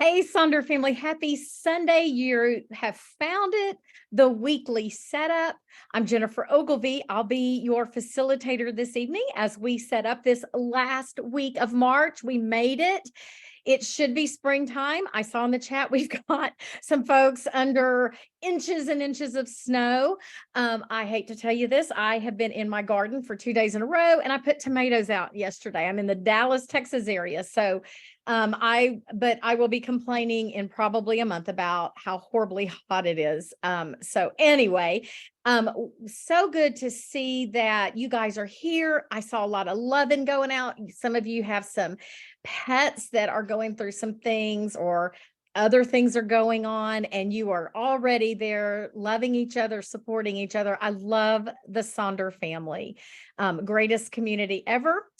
Hey, Sonder family, happy Sunday. You have found it, the weekly setup. I'm Jennifer Ogilvy. I'll be your facilitator this evening as we set up this last week of March. We made it. It should be springtime. I saw in the chat we've got some folks under inches and inches of snow. I hate to tell you this. I have been in my garden for 2 days in a row, and I put tomatoes out yesterday. I'm in the Dallas, Texas area. So but I will be complaining in probably a month about how horribly hot it is. So anyway, so good to see that you guys are here. I saw a lot of loving going out. Some of you have some pets that are going through some things, or other things are going on, and you are already there loving each other, supporting each other. I love the Sonder family. Greatest community ever.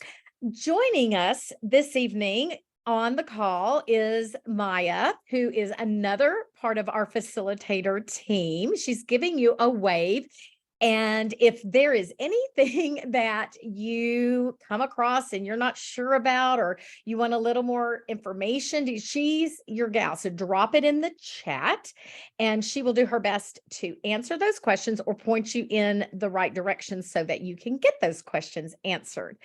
Joining us this evening on the call is Maya, who is another part of our facilitator team. She's giving you a wave. And if there is anything that you come across and you're not sure about, or you want a little more information, she's your gal. So drop it in the chat and she will do her best to answer those questions or point you in the right direction so that you can get those questions answered.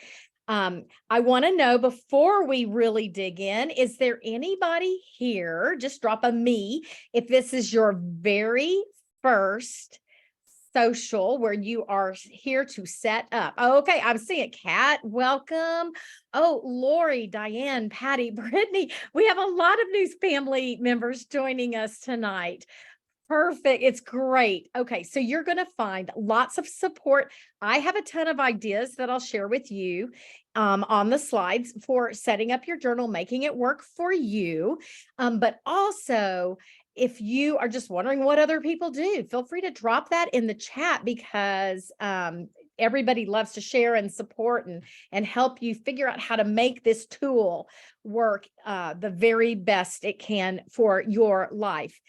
I want to know, before we really dig in, is there anybody here? Just drop a me if this is your very first social where you are here to set up. Oh, okay, I'm seeing it. Kat, welcome. Oh, Lori, Diane, Patty, Brittany. We have a lot of new family members joining us tonight. Perfect. It's great. Okay, so you're going to find lots of support. I have a ton of ideas that I'll share with you on the slides for setting up your journal, making it work for you. But also, if you are just wondering what other people do, feel free to drop that in the chat, because everybody loves to share and support and help you figure out how to make this tool work the very best it can for your life.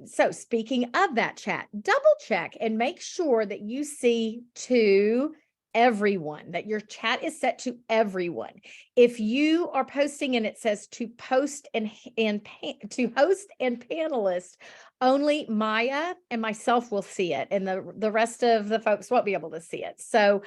So speaking of that chat, double check and make sure that you see to everyone, that your chat is set to everyone. If you are posting and it says to post and to host and panelist, only Maya and myself will see it, and the rest of the folks won't be able to see it. So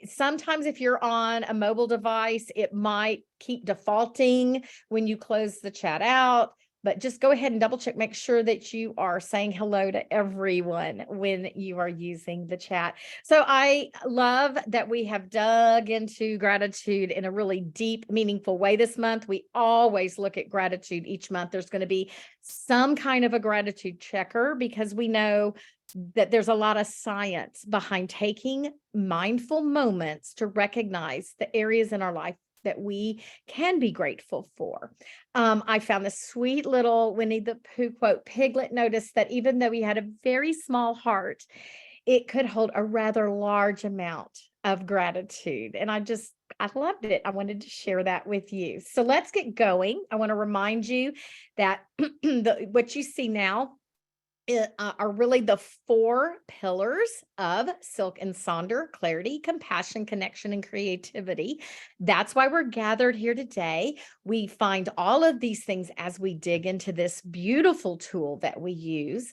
sometimes if you're on a mobile device, it might keep defaulting when you close the chat out. But just go ahead and double check, make sure that you are saying hello to everyone when you are using the chat. So I love that we have dug into gratitude in a really deep, meaningful way this month. We always look at gratitude each month. There's going to be some kind of a gratitude checker, because we know that there's a lot of science behind taking mindful moments to recognize the areas in our life that we can be grateful for. I found this sweet little Winnie the Pooh quote. Piglet noticed that even though he had a very small heart, it could hold a rather large amount of gratitude. And I loved it. I wanted to share that with you. So let's get going. I want to remind you that what you see now are really the 4 pillars of Silk and Sonder: clarity, compassion, connection, and creativity. That's why we're gathered here today. We find all of these things as we dig into this beautiful tool that we use.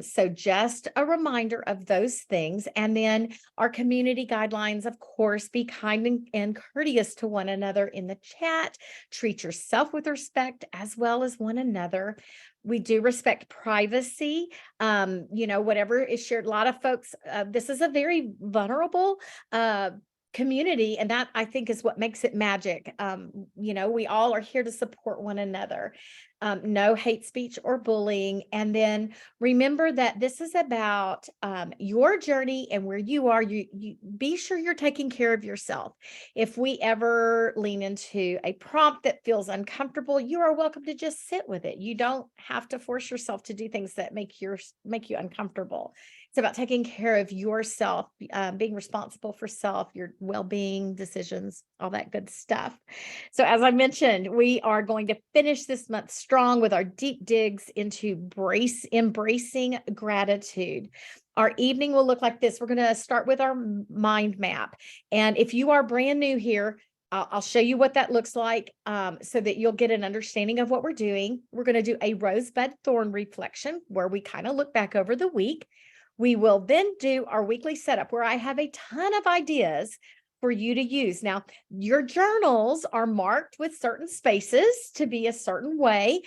So just a reminder of those things. And then our community guidelines, of course: be kind and courteous to one another in the chat. Treat yourself with respect as well as one another. We do respect privacy. Whatever is shared. A lot of folks, this is a very vulnerable community, and that, I think, is what makes it magic. We all are here to support one another. No hate speech or bullying. And then remember that this is about your journey and where you are. You be sure you're taking care of yourself. If we ever lean into a prompt that feels uncomfortable, you are welcome to just sit with it. You don't have to force yourself to do things that make you uncomfortable. It's about taking care of yourself, being responsible for self, your well-being, decisions, all that good stuff. So as I mentioned, we are going to finish this month strong with our deep digs into embracing gratitude. Our evening will look like this. We're going to start with our mind map. And if you are brand new here, I'll show you what that looks like so that you'll get an understanding of what we're doing. We're going to do a rosebud thorn reflection where we kind of look back over the week. We will then do our weekly setup where I have a ton of ideas for you to use. Now, your journals are marked with certain spaces to be a certain way,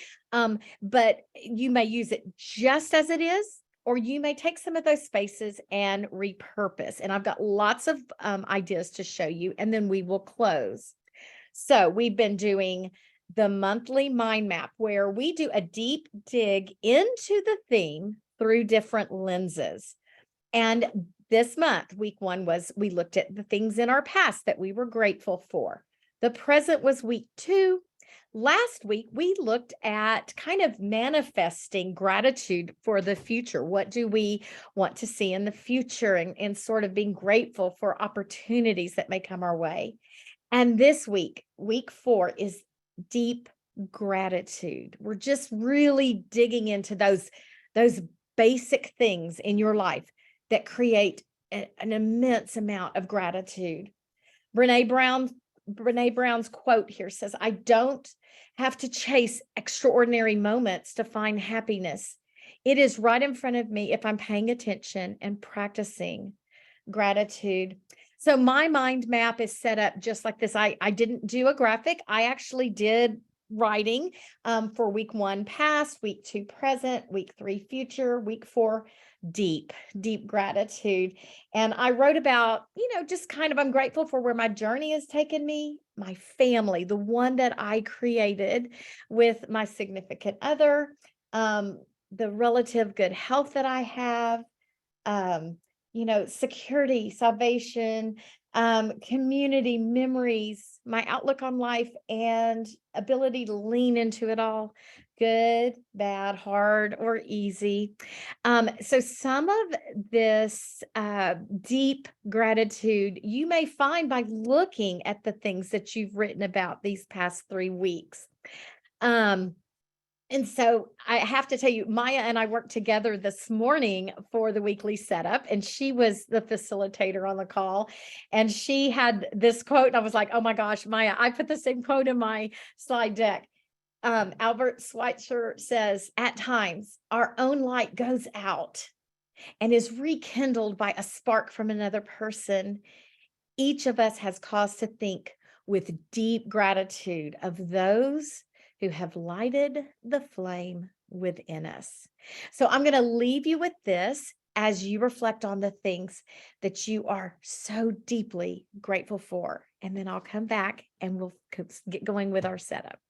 but you may use it just as it is, or you may take some of those spaces and repurpose. And I've got lots of ideas to show you, and then we will close. So we've been doing the monthly mind map where we do a deep dig into the theme through different lenses. And this month, week 1 was we looked at the things in our past that we were grateful for. The present was week 2. Last week, we looked at kind of manifesting gratitude for the future. What do we want to see in the future, and sort of being grateful for opportunities that may come our way. And this week, week 4, is deep gratitude. We're just really digging into those basic things in your life that create an immense amount of gratitude. Brene Brown's quote here says, "I don't have to chase extraordinary moments to find happiness. It is right in front of me if I'm paying attention and practicing gratitude." So my mind map is set up just like this. I didn't do a graphic. I actually did writing for week 1 past, week 2 present, week 3 future, week 4 deep gratitude. And I wrote about, just kind of, I'm grateful for where my journey has taken me, my family, the one that I created with my significant other, the relative good health that I have, security, salvation, community, memories, my outlook on life, and ability to lean into it all, good, bad, hard, or easy. So some of this deep gratitude you may find by looking at the things that you've written about these past 3 weeks. And so I have to tell you, Maya and I worked together this morning for the weekly setup, and she was the facilitator on the call. And she had this quote, and I was like, oh my gosh, Maya, I put the same quote in my slide deck. Albert Schweitzer says, "At times, our own light goes out and is rekindled by a spark from another person. Each of us has cause to think with deep gratitude of those who have lighted the flame within us." So I'm going to leave you with this as you reflect on the things that you are so deeply grateful for. And then I'll come back and we'll get going with our setup.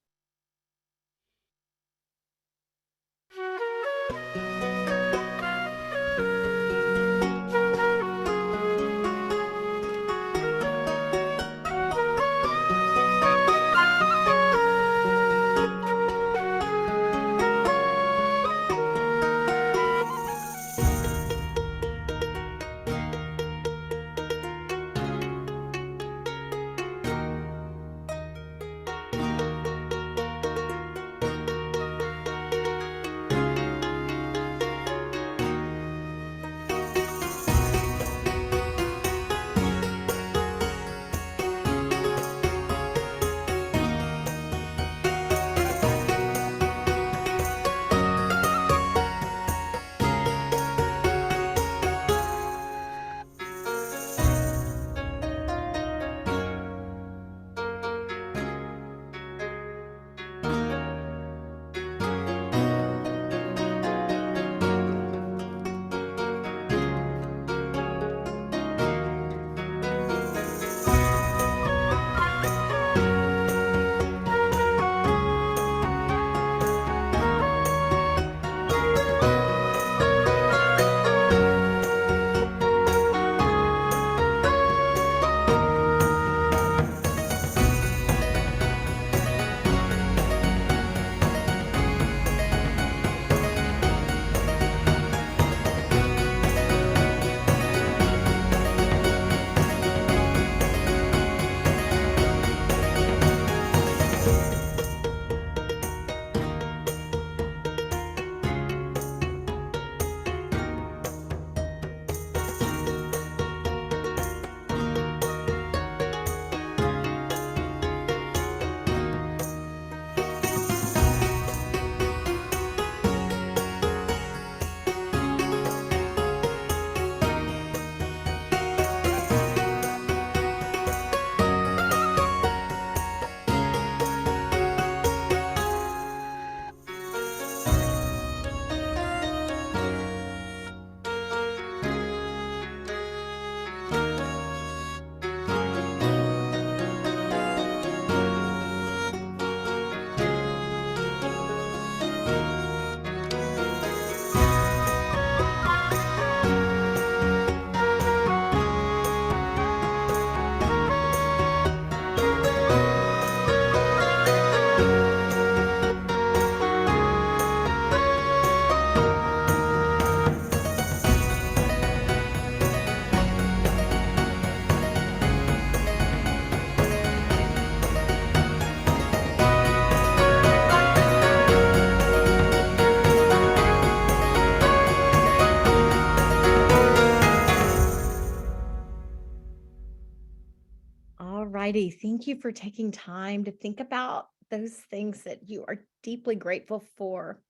righty. Thank you for taking time to think about those things that you are deeply grateful for.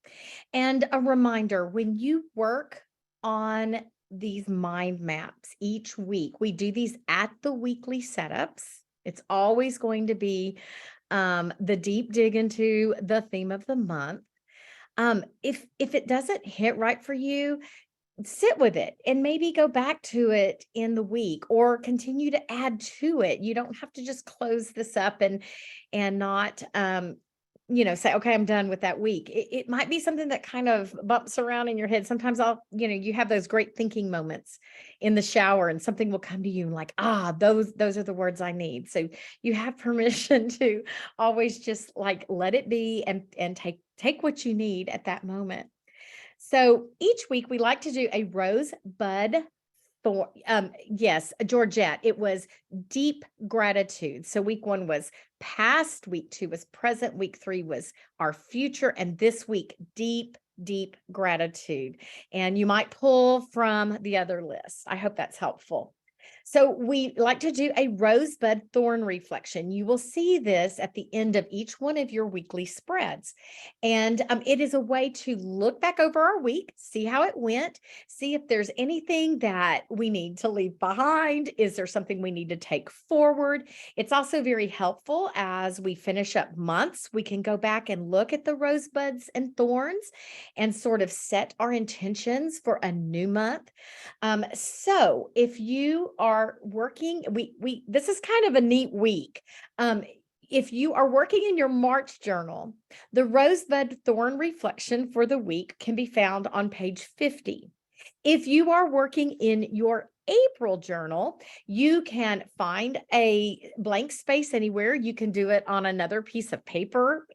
And a reminder, when you work on these mind maps each week, we do these at the weekly setups. It's always going to be the deep dig into the theme of the month. If it doesn't hit right for you, sit with it and maybe go back to it in the week or continue to add to it. You don't have to just close this up and not say, okay, I'm done with that week. It might be something that kind of bumps around in your head. Sometimes you have those great thinking moments in the shower and something will come to you like, those are the words I need. So you have permission to always just like let it be and take what you need at that moment. So each week we like to do a rosebud thorn. Yes, Georgette, it was deep gratitude. So week 1 was past, week 2 was present, week 3 was our future, and this week, deep, deep gratitude. And you might pull from the other list. I hope that's helpful. So we like to do a rosebud thorn reflection. You will see this at the end of each one of your weekly spreads. And it is a way to look back over our week, see how it went, see if there's anything that we need to leave behind. Is there something we need to take forward? It's also very helpful as we finish up months. We can go back and look at the rosebuds and thorns and sort of set our intentions for a new month. So if you are working, this is kind of a neat week. If you are working in your March journal, the rosebud thorn reflection for the week can be found on page 50. If you are working in your April journal, you can find a blank space anywhere. You can do it on another piece of paper,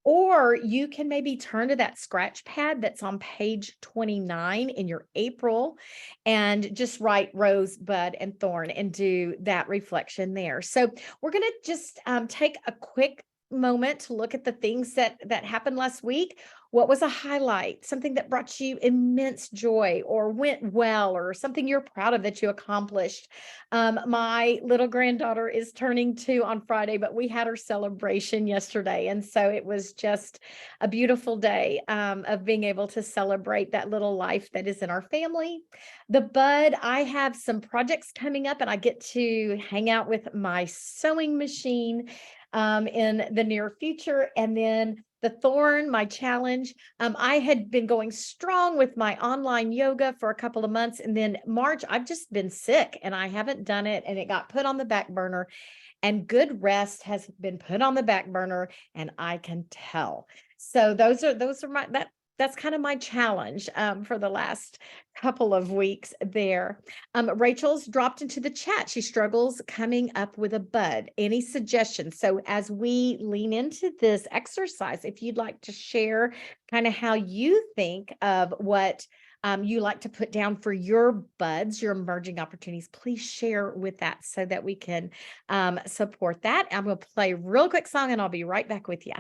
or you can maybe turn to that scratch pad that's on page 29 in your April and just write rosebud and thorn and do that reflection there. So we're going to just take a quick moment to look at the things that happened last week. What was a highlight, something that brought you immense joy or went well, or something you're proud of that you accomplished? My little granddaughter is turning 2 on Friday, but we had her celebration yesterday. And so it was just a beautiful day of being able to celebrate that little life that is in our family. The bud, I have some projects coming up and I get to hang out with my sewing machine in the near future. And then the thorn, my challenge, I had been going strong with my online yoga for a couple of months. And then March, I've just been sick and I haven't done it. And it got put on the back burner. And good rest has been put on the back burner. And I can tell. So those are that's kind of my challenge for the last couple of weeks there. Rachel's dropped into the chat. She struggles coming up with a bud. Any suggestions? So as we lean into this exercise, if you'd like to share kind of how you think of what you like to put down for your buds, your emerging opportunities, please share with that so that we can support that. I'm going to play a real quick song and I'll be right back with you.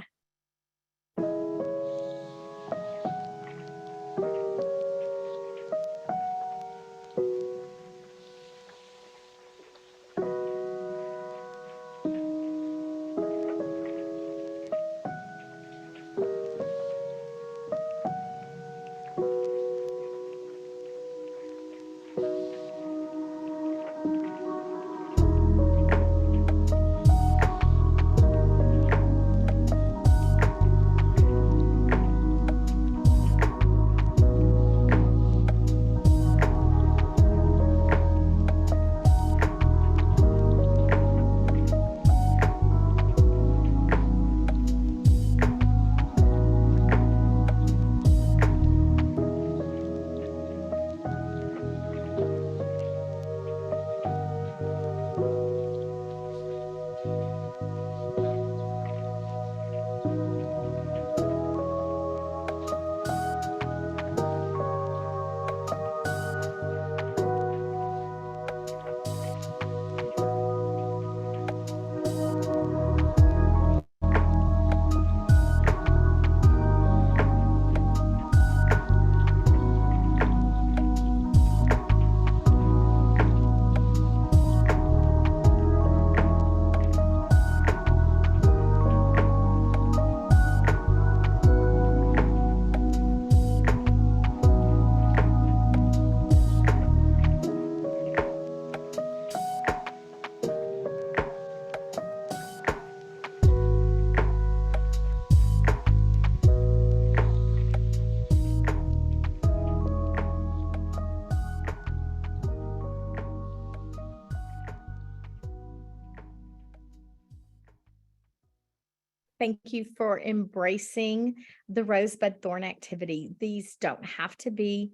thank you for embracing the rosebud thorn activity. These don't have to be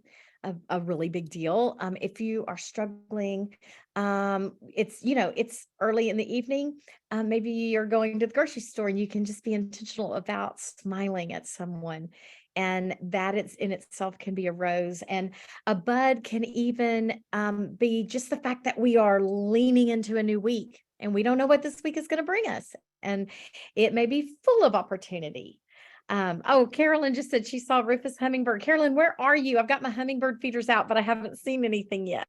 a really big deal. If you are struggling, it's early in the evening. Maybe you're going to the grocery store and you can just be intentional about smiling at someone. And that it's in itself can be a rose. And a bud can even be just the fact that we are leaning into a new week and we don't know what this week is going to bring us. And it may be full of opportunity. Oh, Carolyn just said she saw Rufus hummingbird. Carolyn, where are you? I've got my hummingbird feeders out, but I haven't seen anything yet.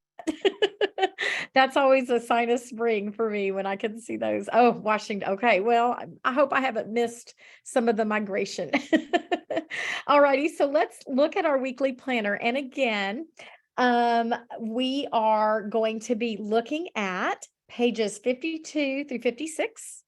That's always a sign of spring for me when I can see those. Oh, Washington. Okay. Well, I hope I haven't missed some of the migration. All righty. So let's look at our weekly planner. And again, we are going to be looking at pages 52 through 56.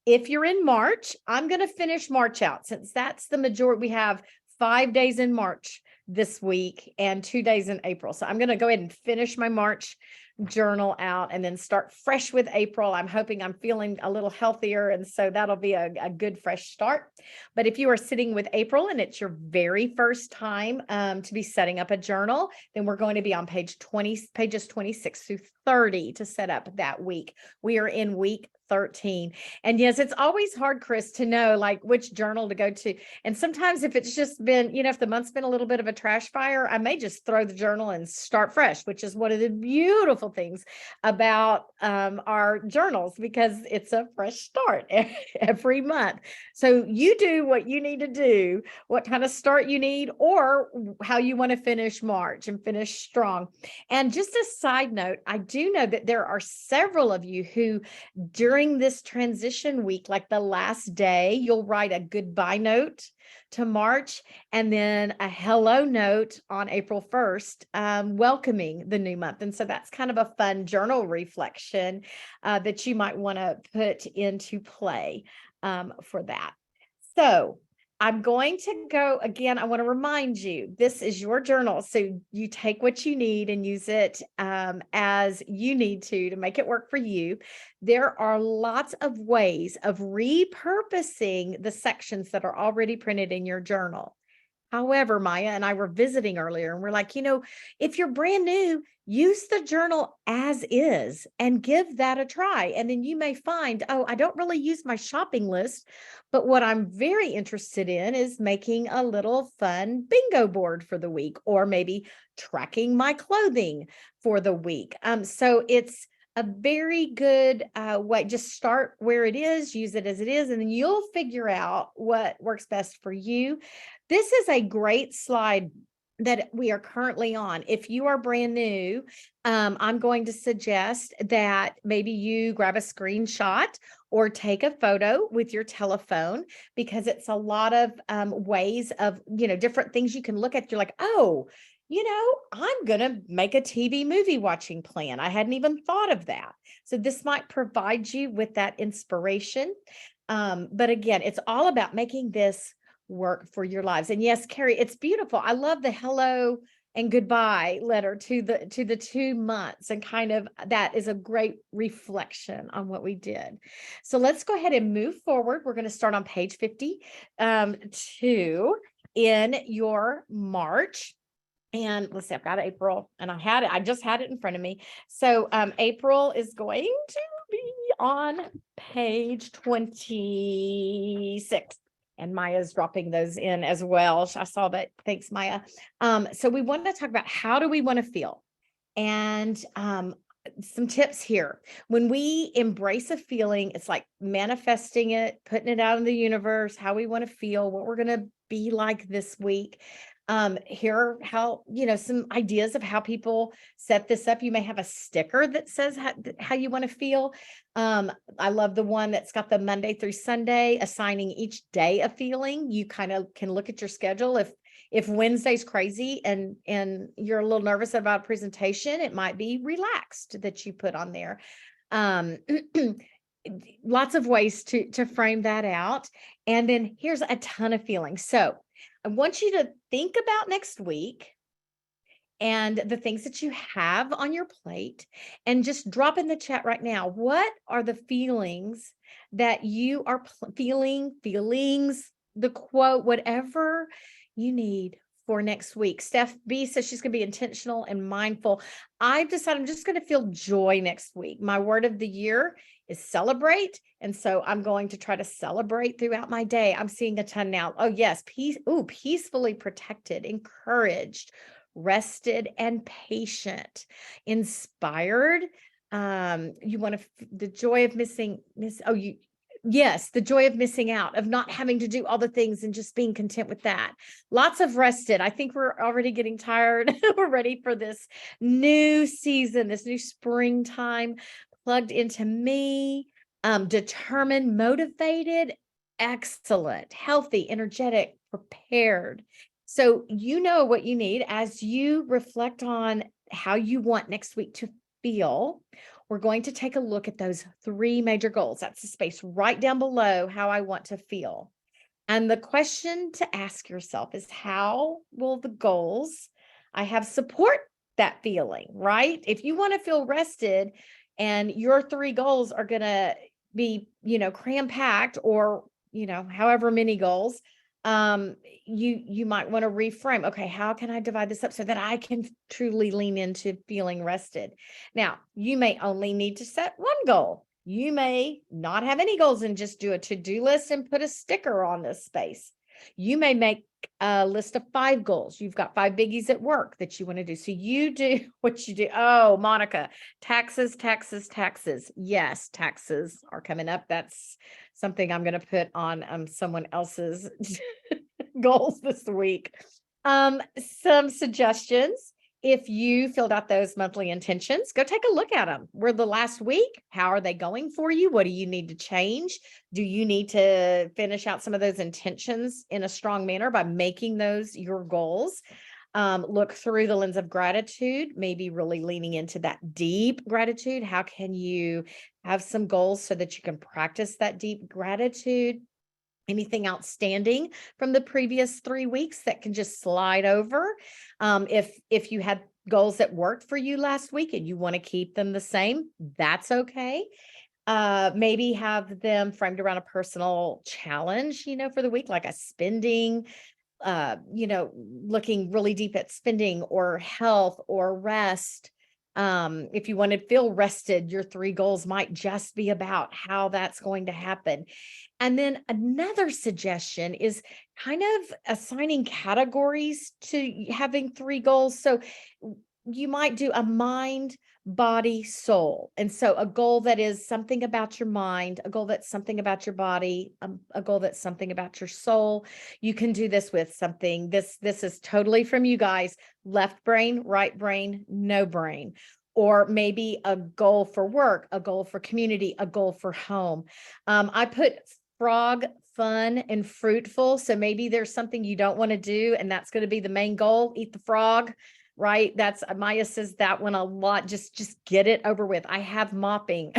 If you're in March, I'm going to finish March out since that's the majority. We have 5 days in March this week and 2 days in April. So I'm going to go ahead and finish my March journal out and then start fresh with April. I'm hoping I'm feeling a little healthier. And so that'll be a good fresh start. But if you are sitting with April and it's your very first time to be setting up a journal, then we're going to be on pages 26 through 30 to set up that week. We are in week 13. And yes, it's always hard, Chris, to know like which journal to go to. And sometimes if it's just been, if the month's been a little bit of a trash fire, I may just throw the journal and start fresh, which is one of the beautiful things about our journals, because it's a fresh start every month. So you do what you need to do, what kind of start you need, or how you want to finish March and finish strong. And just a side note, I do know that there are several of you who during this transition week, like the last day, you'll write a goodbye note to March and then a hello note on April 1st, welcoming the new month. And so that's kind of a fun journal reflection that you might want to put into play for that. So I'm going to go again. I want to remind you, this is your journal. So you take what you need and use it as you need to make it work for you. There are lots of ways of repurposing the sections that are already printed in your journal. However, Maya and I were visiting earlier and we're like, if you're brand new, use the journal as is and give that a try. And then you may find, oh, I don't really use my shopping list, but what I'm very interested in is making a little fun bingo board for the week, or maybe tracking my clothing for the week. So it's a very good way. Just start where it is, use it as it is, and then you'll figure out what works best for you. This is a great slide that we are currently on. If you are brand new, I'm going to suggest that maybe you grab a screenshot or take a photo with your telephone, because it's a lot of ways of, different things you can look at. You're like, oh, I'm going to make a TV movie watching plan. I hadn't even thought of that. So this might provide you with that inspiration. But again, it's all about making this work for your lives. And yes, Carrie, it's beautiful. I love the hello and goodbye letter to the 2 months, and kind of that is a great reflection on what we did. So let's go ahead and move forward. We're going to start on page 52 in your March. And let's see, I've got April and I just had it in front of me. So April is going to be on page 26. And Maya's dropping those in as well. I saw that. Thanks, Maya. So we want to talk about how do we want to feel? And some tips here. When we embrace a feeling, it's like manifesting it, putting it out in the universe, how we want to feel, what we're going to be like this week. Here are how, some ideas of how people set this up. You may have a sticker that says how you want to feel. I love the one that's got the Monday through Sunday, assigning each day a feeling. You kind of can look at your schedule. If Wednesday's crazy and you're a little nervous about a presentation, it might be relaxed that you put on there. Lots of ways to frame that out. And then here's a ton of feelings. So I want you to think about next week and the things that you have on your plate, and just drop in the chat right now. What are the feelings that you are feelings, the quote, whatever you need for next week. Steph B says she's going to be intentional and mindful. I've decided I'm just going to feel joy next week. My word of the year is celebrate. And so I'm going to try to celebrate throughout my day. I'm seeing a ton now. Oh, yes. Peacefully protected, encouraged, rested, and patient, inspired. You want to, the joy of yes, the joy of missing out, of not having to do all the things and just being content with that. Lots of rested. I think we're already getting tired. We're ready for this new season, this new springtime. Plugged into me, determined, motivated, excellent, healthy, energetic, prepared. So you know what you need as you reflect on how you want next week to feel. We're going to take a look at those 3 major goals. That's the space right down below how I want to feel. And the question to ask yourself is, how will the goals I have support that feeling, right? If you want to feel rested and your 3 goals are going to be, cram packed, or, however many goals, you might want to reframe. Okay, how can I divide this up so that I can truly lean into feeling rested? Now, you may only need to set 1 goal. You may not have any goals and just do a to-do list and put a sticker on this space. You may make a list of 5 goals. You've got 5 biggies at work that you want to do. So you do what you do. Oh, Monica, taxes, taxes, taxes. Yes, taxes are coming up. That's something I'm going to put on someone else's goals this week. Some suggestions. If you filled out those monthly intentions, go take a look at them. We're the last week. How are they going for you? What do you need to change? Do you need to finish out some of those intentions in a strong manner by making those your goals? Look through the lens of gratitude, maybe really leaning into that deep gratitude. How can you have some goals so that you can practice that deep gratitude? Anything outstanding from the previous 3 weeks that can just slide over? If you had goals that worked for you last week and you want to keep them the same, that's okay. Maybe have them framed around a personal challenge, for the week, like a spending, looking really deep at spending or health or rest. If you want to feel rested, your 3 goals might just be about how that's going to happen. And then another suggestion is kind of assigning categories to having 3 goals. So you might do a mind, body, soul. And so a goal that is something about your mind, a goal that's something about your body, a goal that's something about your soul. You can do this with something. This is totally from you guys. Left brain, right brain, no brain. Or maybe a goal for work, a goal for community, a goal for home. I put frog, fun, and fruitful. So maybe there's something you don't want to do, and that's going to be the main goal. Eat the frog, right? That's Maya says that one a lot. Just get it over with. I have mopping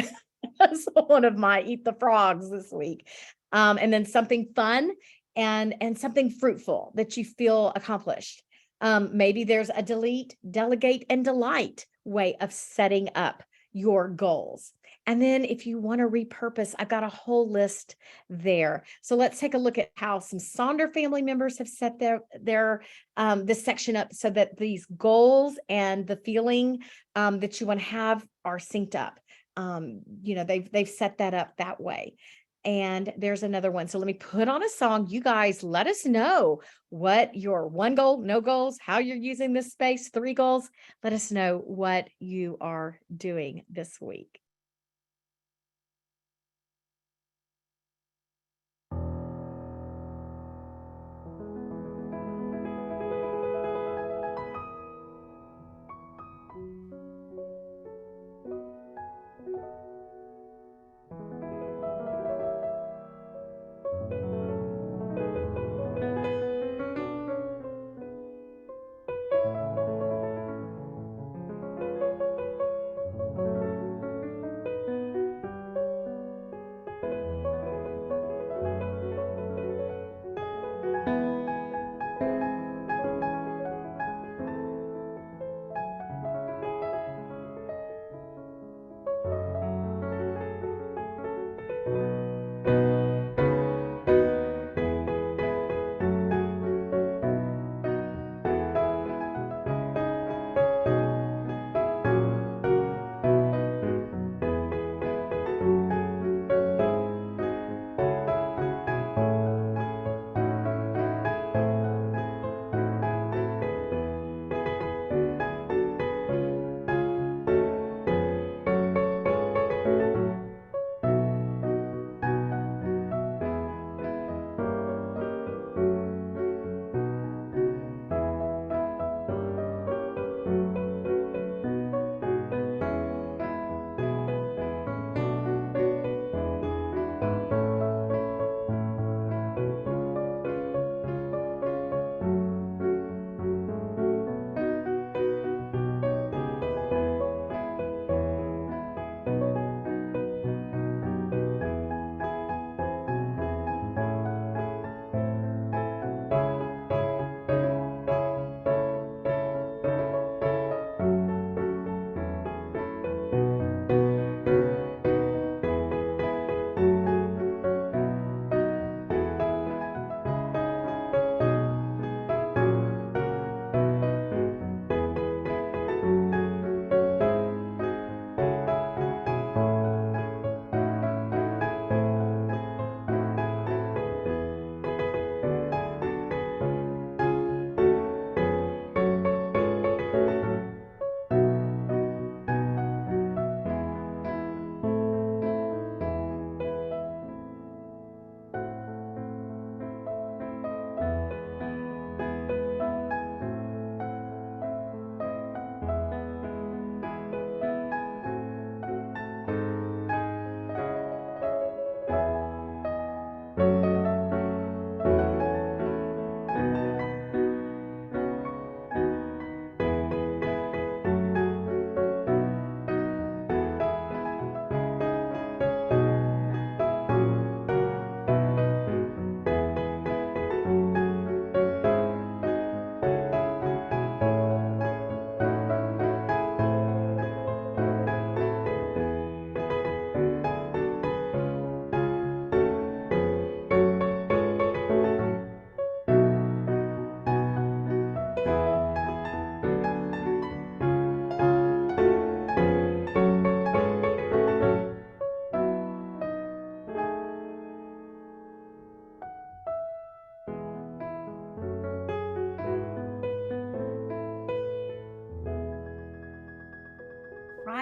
as one of my eat the frogs this week. And then something fun and something fruitful that you feel accomplished. Maybe there's a delete, delegate, and delight way of setting up your goals. And then if you want to repurpose, I've got a whole list there. So let's take a look at how some Sonder family members have set their this section up so that these goals and the feeling that you want to have are synced up. They've set that up that way. And there's another one. So let me put on a song. You guys let us know what your 1 goal, no goals, how you're using this space, 3 goals. Let us know what you are doing this week.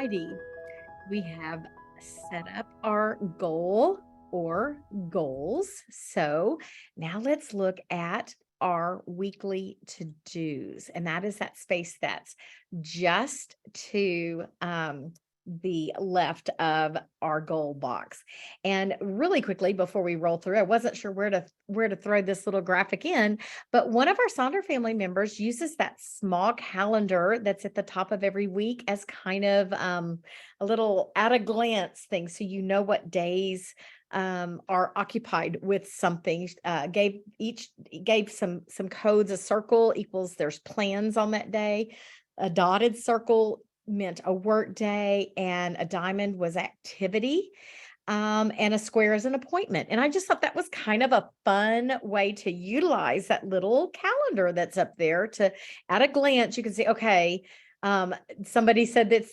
righty. We have set up our goal or goals. So now let's look at our weekly to-dos. And that is that space that's just to the left of our goal box. And really quickly before we roll through, I wasn't sure where to throw this little graphic in, but one of our Sonder family members uses that small calendar that's at the top of every week as kind of a little at a glance thing, so you know what days are occupied with something. Gave some codes. A circle equals there's plans on that day. A dotted circle meant a work day, and a diamond was activity. And a square is an appointment. And I just thought that was kind of a fun way to utilize that little calendar that's up there to, at a glance, you can see, okay, somebody said that's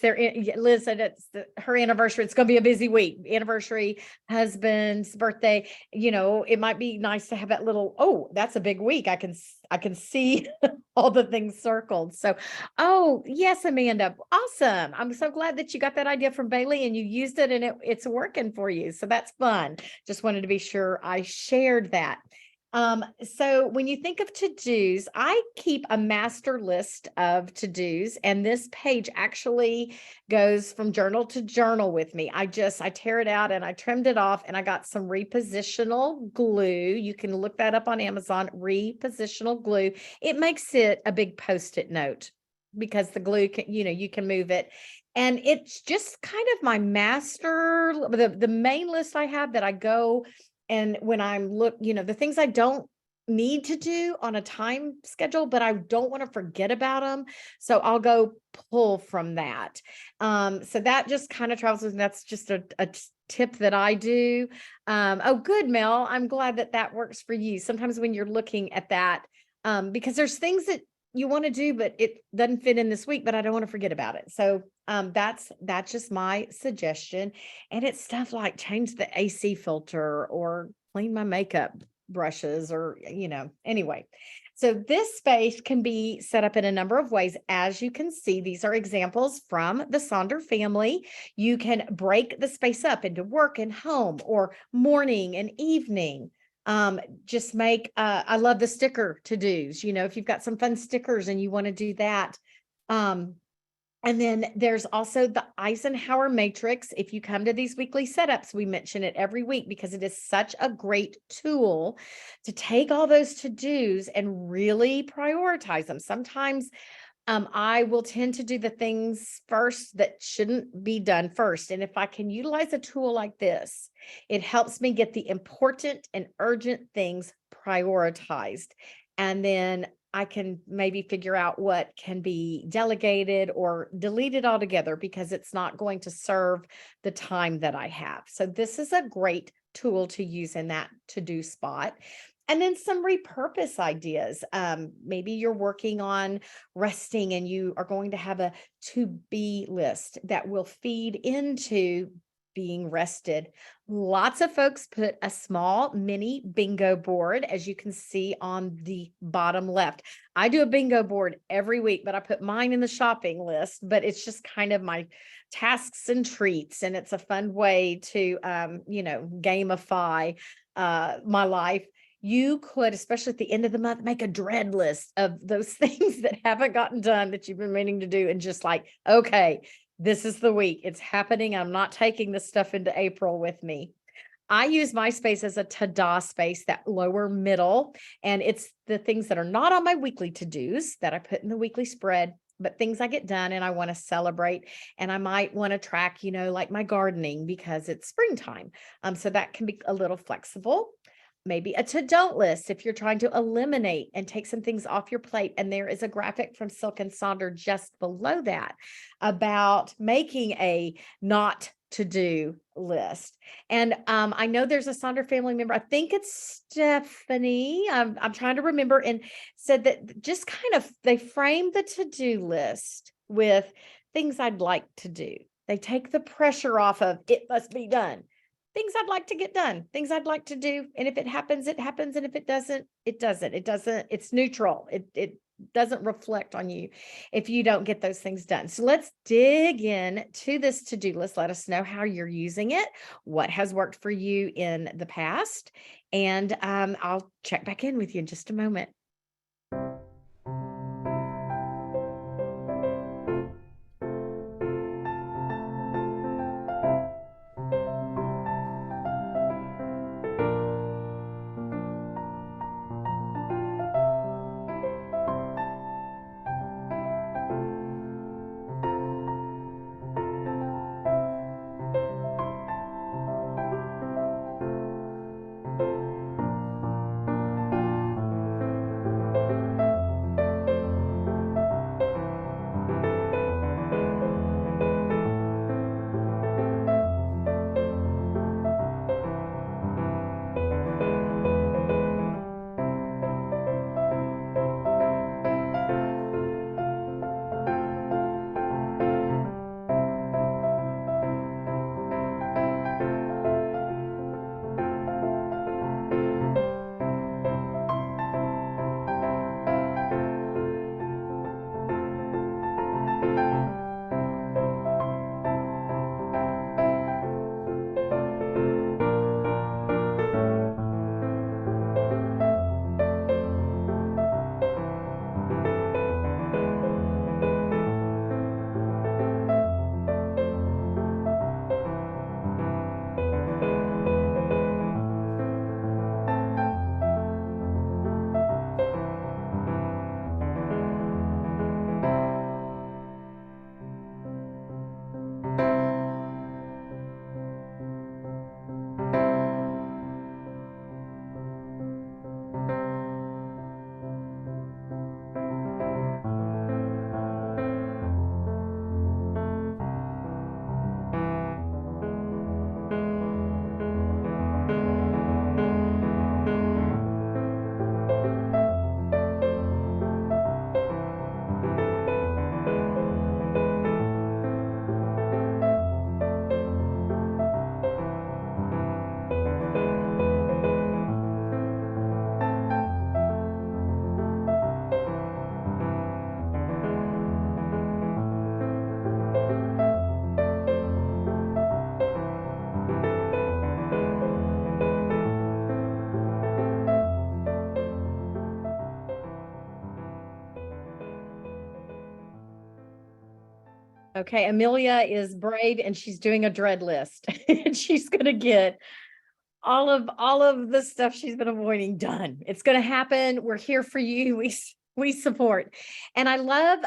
Liz said it's her anniversary. It's going to be a busy week. Anniversary, husband's birthday. It might be nice to have that little, oh, that's a big week. I can see all the things circled. So, oh yes, Amanda, awesome. I'm so glad that you got that idea from Bailey and you used it and it's working for you. So that's fun. Just wanted to be sure I shared that. So when you think of to-dos, I keep a master list of to-dos, and this page actually goes from journal to journal with me. I tear it out and I trimmed it off, and I got some repositional glue. You can look that up on Amazon, repositional glue. It makes it a big Post-it note because the glue can, you can move it. And it's just kind of my master, the main list I have that I go. And when I'm the things I don't need to do on a time schedule, but I don't want to forget about them. So I'll go pull from that. So that just kind of travels with, and that's just a tip that I do. Oh, good, Mel. I'm glad that works for you. Sometimes when you're looking at that, because there's things that you want to do, but it doesn't fit in this week, but I don't want to forget about it. So that's just my suggestion. And it's stuff like change the AC filter or clean my makeup brushes or, anyway. So this space can be set up in a number of ways. As you can see, these are examples from the Sonder family. You can break the space up into work and home, or morning and evening. Just make, I love the sticker to-dos, if you've got some fun stickers and you want to do that. And then there's also the Eisenhower matrix. If you come to these weekly setups, we mention it every week because it is such a great tool to take all those to-dos and really prioritize them. Sometimes I will tend to do the things first that shouldn't be done first. And if I can utilize a tool like this, it helps me get the important and urgent things prioritized. And then I can maybe figure out what can be delegated or deleted altogether because it's not going to serve the time that I have. So this is a great tool to use in that to-do spot. And then some repurpose ideas. Maybe you're working on resting and you are going to have a to-be list that will feed into being rested. Lots of folks put a small mini bingo board, as you can see on the bottom left. I do a bingo board every week, but I put mine in the shopping list, but it's just kind of my tasks and treats. And it's a fun way to, gamify my life. You could, especially at the end of the month, make a dread list of those things that haven't gotten done that you've been meaning to do, and just like, okay, this is the week. It's happening. I'm not taking this stuff into April with me. I use my space as a ta-da space, that lower middle, and it's the things that are not on my weekly to-dos that I put in the weekly spread, but things I get done and I want to celebrate. And I might want to track, like my gardening because it's springtime. So that can be a little flexible. Maybe a to-don't list if you're trying to eliminate and take some things off your plate. And there is a graphic from Silk and Sonder just below that about making a not to-do list. And I know there's a Sonder family member, I think it's Stephanie, I'm trying to remember, and said that just kind of, they frame the to-do list with things I'd like to do. They take the pressure off of it must be done. Things I'd like to get done, things I'd like to do. And if it happens, it happens. And if it doesn't, it doesn't. It's neutral. It doesn't reflect on you if you don't get those things done. So let's dig in to this to-do list. Let us know how you're using it, what has worked for you in the past, and I'll check back in with you in just a moment. Okay, Amelia is brave and she's doing a dread list and she's going to get all of the stuff she's been avoiding done. It's going to happen. We're here for you. We support. And I love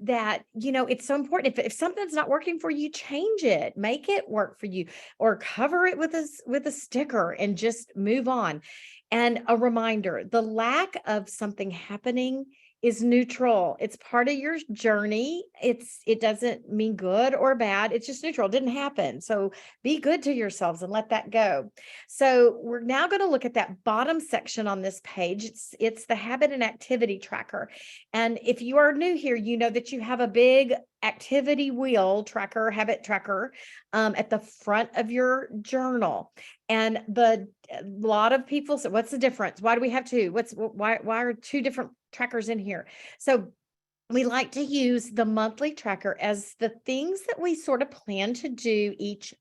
that, it's so important. If something's not working for you, change it, make it work for you, or cover it with a sticker and just move on. And a reminder, the lack of something happening is neutral. It's part of your journey. It doesn't mean good or bad. It's just neutral. It didn't happen. So be good to yourselves and let that go. So we're now going to look at that bottom section on this page. It's the habit and activity tracker. And if you are new here, you know that you have a big activity wheel tracker, habit tracker, at the front of your journal. And a lot of people say, what's the difference? Why do we have two? Why are two different trackers in here? So we like to use the monthly tracker as the things that we sort of plan to do each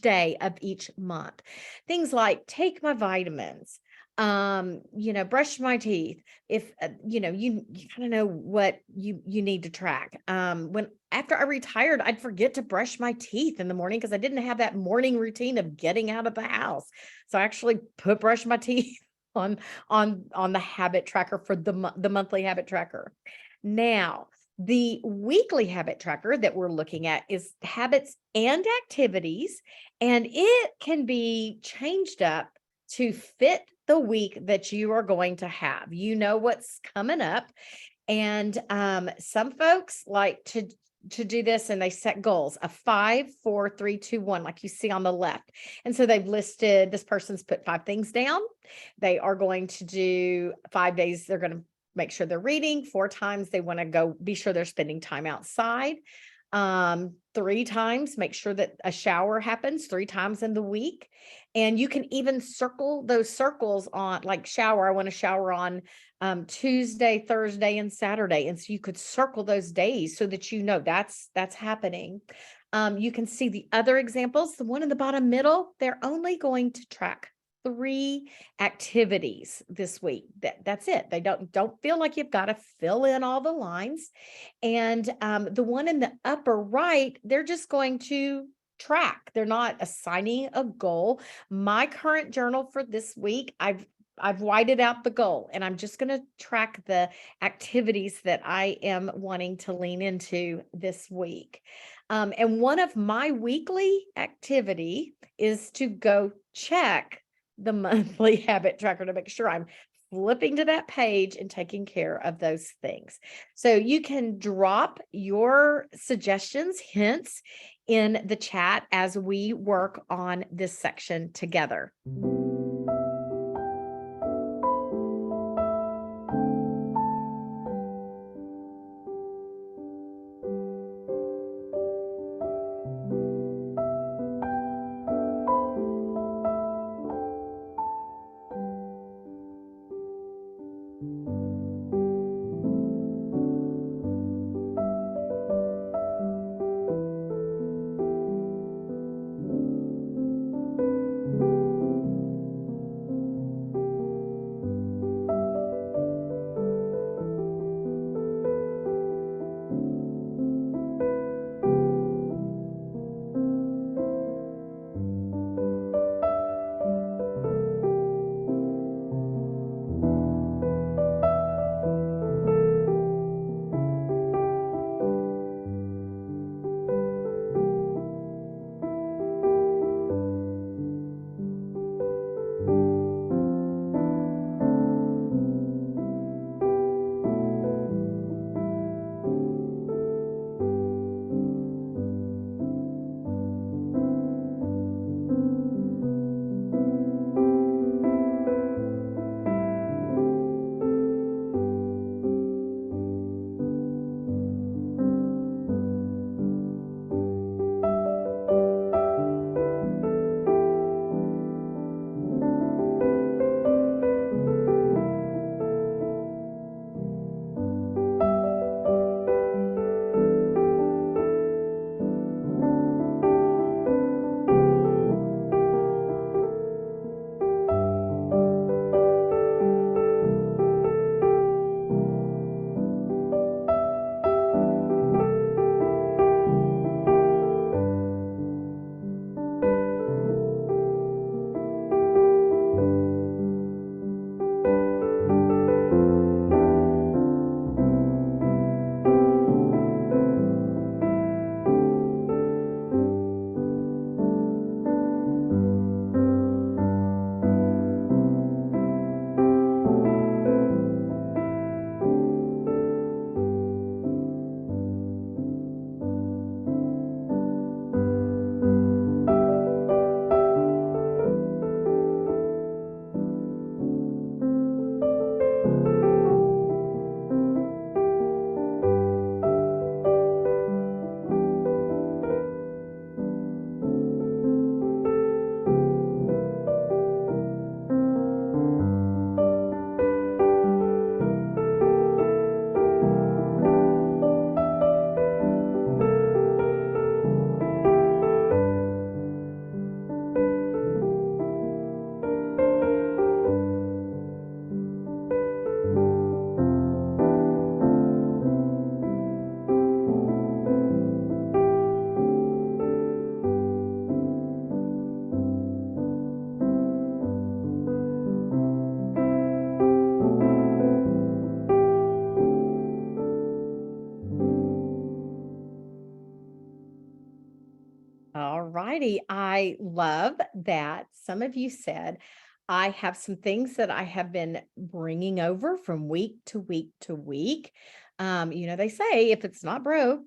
day of each month. Things like take my vitamins, brush my teeth. If you kind of know what you need to track. After I retired, I'd forget to brush my teeth in the morning because I didn't have that morning routine of getting out of the house. So I actually brush my teeth on the habit tracker for the monthly habit tracker. Now, the weekly habit tracker that we're looking at is habits and activities, and it can be changed up to fit the week that you are going to have. You know what's coming up. And some folks like to do this and they set goals, a 5, 4, 3, 2, 1, like you see on the left. And so they've listed, this person's put 5 things down. They are going to do 5 days. They're going to make sure they're reading 4 times. They want to go be sure they're spending time outside. 3 times, make sure that a shower happens 3 times in the week. And you can even circle those circles on like shower. I want to shower on Tuesday, Thursday, and Saturday. And so you could circle those days so that you know that's happening. You can see the other examples, the one in the bottom middle, they're only going to track 3 activities this week. That's it. They don't feel like you've got to fill in all the lines. And the one in the upper right, they're just going to track. They're not assigning a goal. My current journal for this week, I've whited out the goal and I'm just going to track the activities that I am wanting to lean into this week. And one of my weekly activity is to go check the monthly habit tracker to make sure I'm flipping to that page and taking care of those things. So you can drop your suggestions, hints in the chat as we work on this section together. All righty. I love that some of you said, I have some things that I have been bringing over from week to week to week. They say if it's not broke,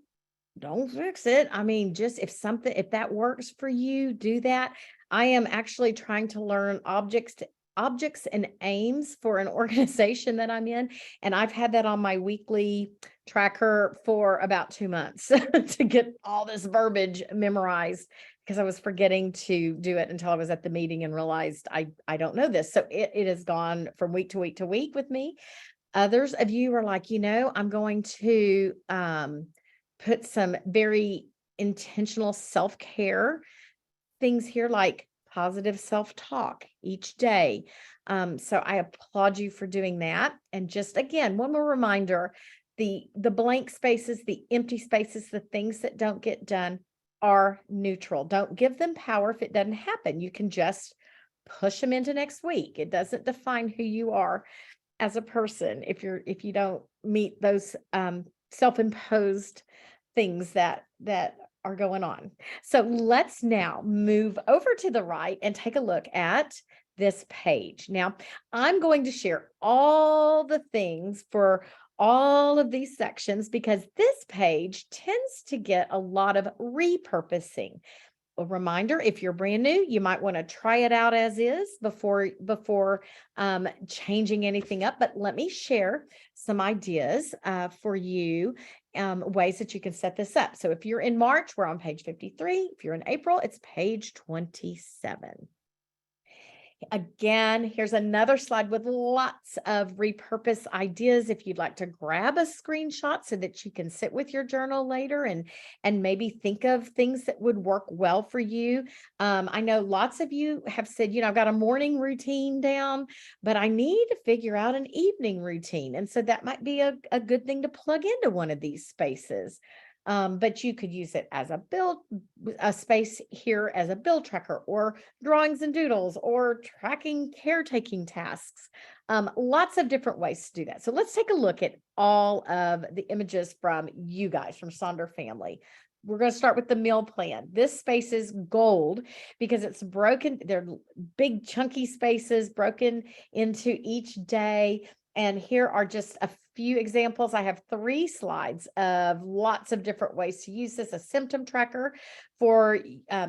don't fix it. I mean, just if that works for you, do that. I am actually trying to learn objects objects and aims for an organization that I'm in. And I've had that on my weekly tracker for about 2 months to get all this verbiage memorized because I was forgetting to do it until I was at the meeting and realized I don't know this. So it has gone from week to week to week with me. Others of you are like, I'm going to put some very intentional self-care things here, like positive self-talk each day. So I applaud you for doing that. And just again, one more reminder, the blank spaces, the empty spaces, the things that don't get done are neutral. Don't give them power if it doesn't happen. You can just push them into next week. It doesn't define who you are as a person if you don't meet those self-imposed things that are going on. So let's now move over to the right and take a look at this page. Now, I'm going to share all the things for all of these sections because this page tends to get a lot of repurposing. A reminder, if you're brand new, you might want to try it out as is before changing anything up. But let me share some ideas for you, ways that you can set this up. So if you're in March, we're on page 53. If you're in April, it's page 27. Again, here's another slide with lots of repurpose ideas. If you'd like to grab a screenshot so that you can sit with your journal later and maybe think of things that would work well for you. I know lots of you have said, I've got a morning routine down, but I need to figure out an evening routine. And so that might be a good thing to plug into one of these spaces. But you could use it as a space here as a bill tracker or drawings and doodles or tracking caretaking tasks. Lots of different ways to do that. So let's take a look at all of the images from you guys, from Sonder family. We're going to start with the meal plan. This space is gold because it's broken. They're big chunky spaces broken into each day. And here are just a few examples. I have 3 slides of lots of different ways to use this, a symptom tracker for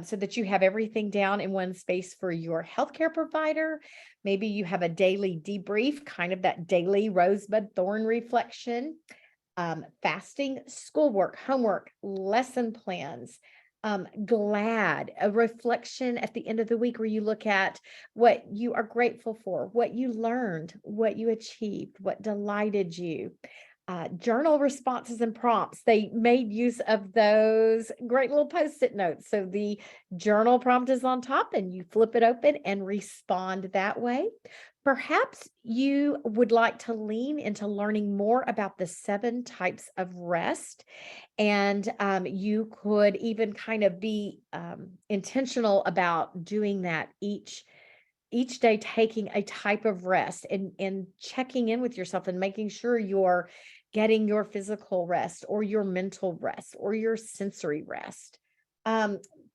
so that you have everything down in one space for your healthcare provider. Maybe you have a daily debrief, kind of that daily rosebud thorn reflection, fasting, schoolwork, homework, lesson plans. Glad, a reflection at the end of the week where you look at what you are grateful for, what you learned, what you achieved, what delighted you. Journal responses and prompts. They made use of those great little post-it notes. So the journal prompt is on top and you flip it open and respond that way. Perhaps you would like to lean into learning more about the 7 types of rest. And you could even kind of be intentional about doing that each day, taking a type of rest and checking in with yourself and making sure you're getting your physical rest or your mental rest or your sensory rest.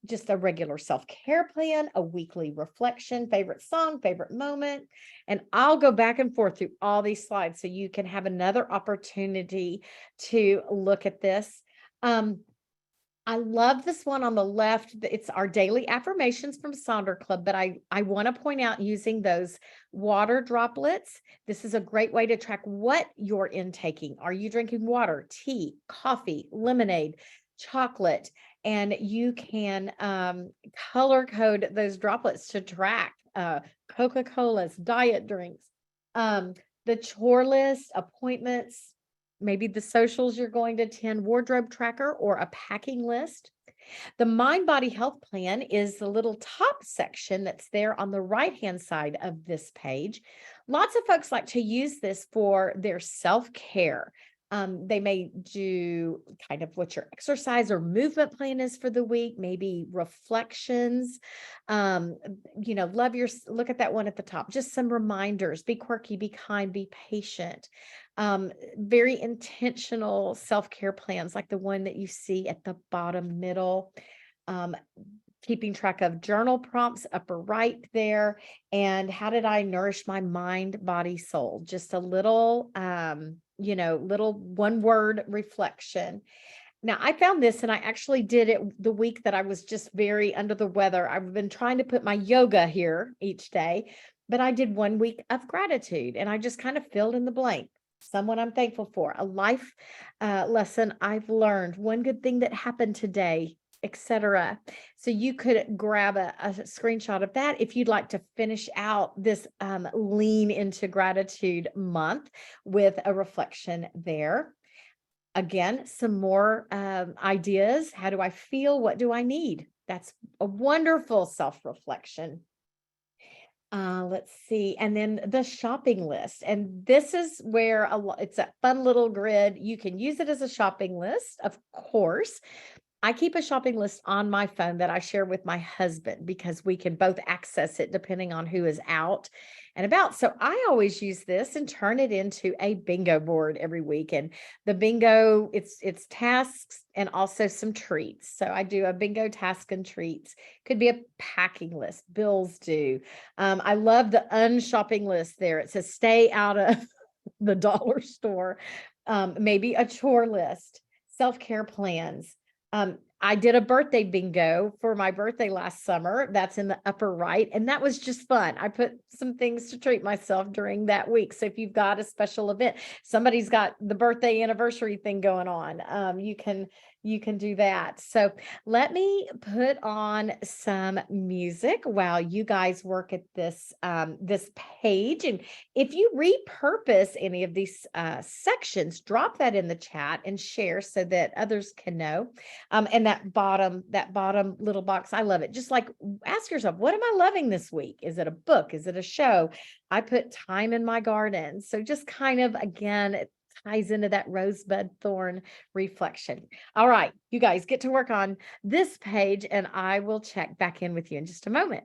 Just a regular self-care plan, a weekly reflection, favorite song, favorite moment. And I'll go back and forth through all these slides so you can have another opportunity to look at this. I love this one on the left. It's our daily affirmations from Sonder Club, but I want to point out using those water droplets. This is a great way to track what you're intaking. Are you drinking water, tea, coffee, lemonade, chocolate? And you can color code those droplets to track Coca-Cola's, diet drinks, the chore list, appointments, maybe the socials you're going to attend, wardrobe tracker, or a packing list. The Mind Body Health Plan is the little top section that's there on the right-hand side of this page. Lots of folks like to use this for their self-care. They may do kind of what your exercise or movement plan is for the week, maybe reflections. Look at that one at the top, just some reminders, be quirky, be kind, be patient. Very intentional self-care plans like the one that you see at the bottom middle. Keeping track of journal prompts upper right there. And how did I nourish my mind, body, soul? Just a little, little one-word reflection. Now, I found this and I actually did it the week that I was just very under the weather. I've been trying to put my yoga here each day, but I did 1 week of gratitude and I just kind of filled in the blank. Someone I'm thankful for, a life lesson I've learned, one good thing that happened today, etc. So you could grab a screenshot of that if you'd like to finish out this lean into gratitude month with a reflection there. Again, some more ideas. How do I feel? What do I need? That's a wonderful self reflection. Let's see. And then the shopping list. And this is where it's a fun little grid. You can use it as a shopping list, of course. I keep a shopping list on my phone that I share with my husband because we can both access it depending on who is out and about. So I always use this and turn it into a bingo board every week. And the bingo, it's tasks and also some treats. So I do a bingo task and treats. Could be a packing list, bills due. I love the unshopping list there. It says stay out of the dollar store. Maybe a chore list, self-care plans. I did a birthday bingo for my birthday last summer. That's in the upper right. And that was just fun. I put some things to treat myself during that week. So if you've got a special event, somebody's got the birthday anniversary thing going on, you can do that. So let me put on some music while you guys work at this page. And if you repurpose any of these sections, drop that in the chat and share so that others can know. And that bottom little box, I love it. Just like ask yourself, what am I loving this week? Is it a book? Is it a show? I put time in my garden. So just kind of, again, it ties into that rosebud thorn reflection. All right, you guys get to work on this page and I will check back in with you in just a moment.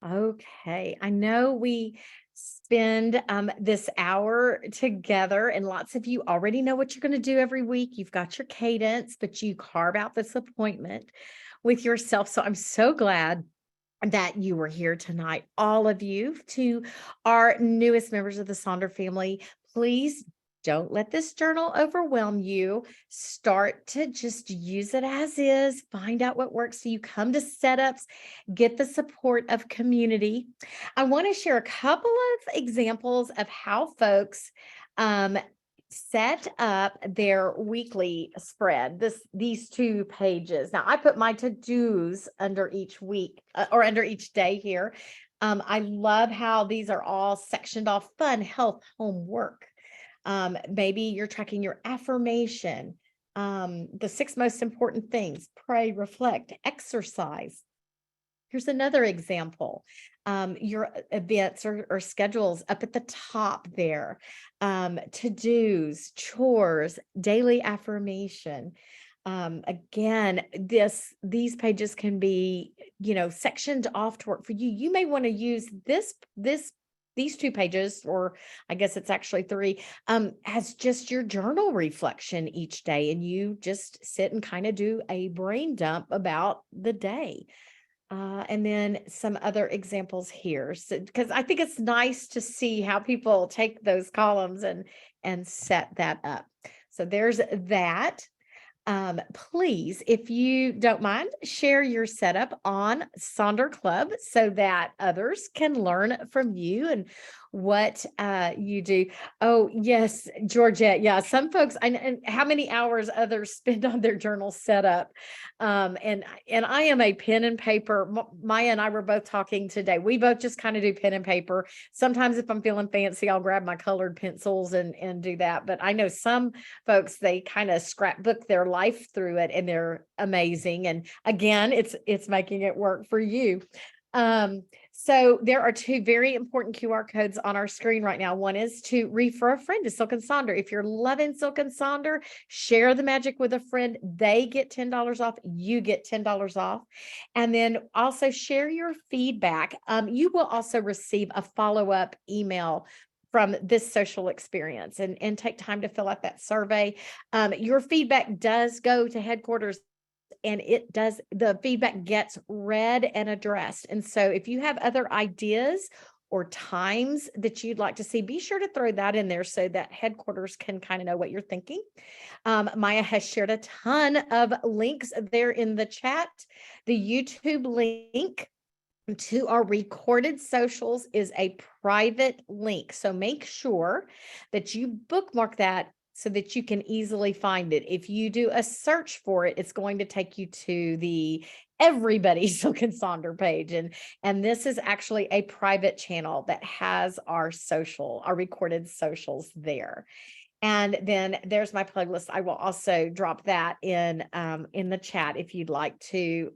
Okay, I know we spend this hour together, and lots of you already know what you're going to do every week. You've got your cadence, but you carve out this appointment with yourself. So I'm so glad that you were here tonight. All of you, to our newest members of the Sonder family, please don't let this journal overwhelm you. Start to just use it as is. Find out what works for you. Come to setups, get the support of community. I want to share a couple of examples of how folks set up their weekly spread. These 2 pages. Now I put my to-dos under each week or under each day here. I love how these are all sectioned off: fun, health, home, work. Maybe you're tracking your affirmation, the 6 most important things: pray, reflect, exercise. Here's another example. Your events or schedules up at the top there. To-dos, chores, daily affirmation. Again, these pages can be, sectioned off to work for you. You may want to use these 2 pages, or I guess it's actually 3, as just your journal reflection each day. And you just sit and kind of do a brain dump about the day. And then some other examples here, because I think it's nice to see how people take those columns and set that up. So there's that. Please, if you don't mind, share your setup on Sonder Club so that others can learn from you and what you do. Oh, yes, Georgette. Yeah, some folks, and how many hours others spend on their journal setup. And I am a pen and paper. Maya and I were both talking today. We both just kind of do pen and paper. Sometimes if I'm feeling fancy, I'll grab my colored pencils and do that. But I know some folks, they kind of scrapbook their life through it, and they're amazing. And again, it's making it work for you. So there are 2 very important QR codes on our screen right now. One is to refer a friend to Silk and Sonder. If you're loving Silk and Sonder, share the magic with a friend. They get $10 off. You get $10 off. And then also share your feedback. You will also receive a follow-up email from this social experience, and take time to fill out that survey. Your feedback does go to headquarters, and the feedback gets read and addressed. And so if you have other ideas or times that you'd like to see, be sure to throw that in there so that headquarters can kind of know what you're thinking. Maya has shared a ton of links there in the chat. The YouTube link to our recorded socials is a private link. So make sure that you bookmark that so that you can easily find it. If you do a search for it, it's going to take you to the Everybody Silk and Sonder page. And this is actually a private channel that has our recorded socials there. And then there's my playlist. I will also drop that in the chat if you'd like to,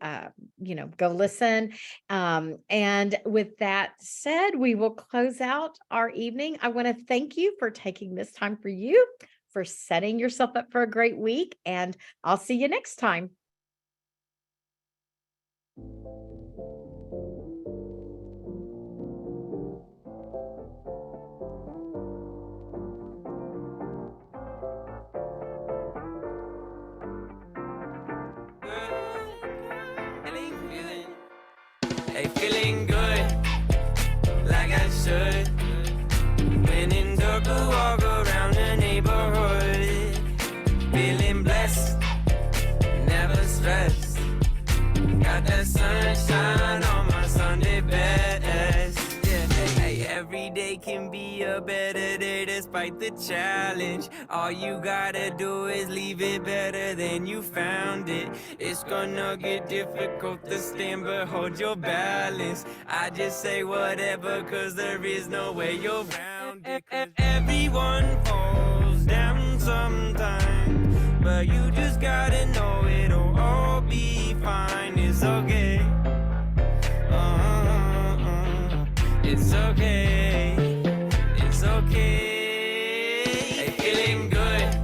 go listen. And with that said, we will close out our evening. I want to thank you for taking this time for you, for setting yourself up for a great week, and I'll see you next time. Hey, feeling good, like I should. When in dark, I walk around the neighborhood. Feeling blessed, never stressed. Got that sunshine on my Sunday best. Yeah, hey, every day can be a better day despite the challenge. All you gotta do is leave it better than you found it. It's gonna get difficult to stand, but hold your balance. I just say whatever, cause there is no way around it. Everyone falls down sometimes, but you just gotta know it'll all be fine. It's okay. It's okay. It's okay. Hey, feeling good,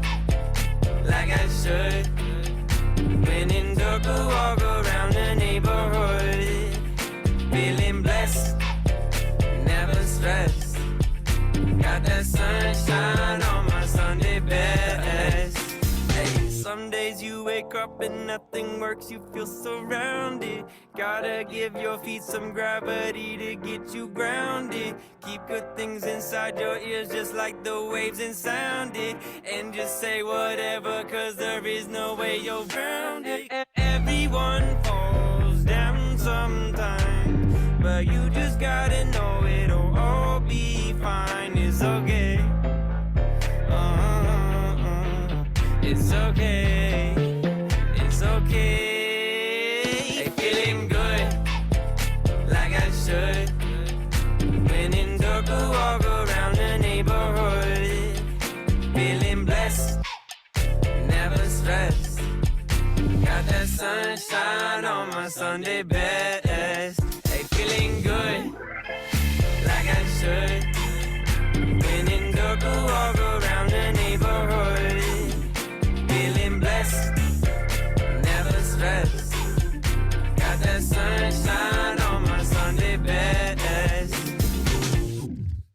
like I should. When in dark, I walk around the neighborhood. Feeling blessed, never stressed. Got that sunshine on my Sunday best. Hey, some days you wake up up and nothing works, you feel surrounded. Gotta give your feet some gravity to get you grounded. Keep good things inside your ears just like the waves and sound it. And just say whatever, cause there is no way you're grounded. Everyone falls down sometimes, but you just gotta know it'll all be fine. It's okay. It's okay. It's okay. Hey, feeling good, like I should. When in dark, I walk around the neighborhood. Feeling blessed, never stressed. Got that sunshine on my Sunday best. Hey, feeling good, like I should. When in dark, I walk